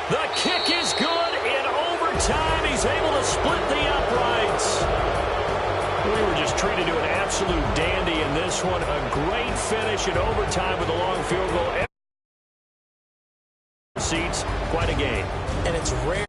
The kick is good in overtime. He's able to split the uprights. We were just treated to an absolute dandy in this one. A great finish in overtime with a long field goal. Seats, quite a game. And it's rare.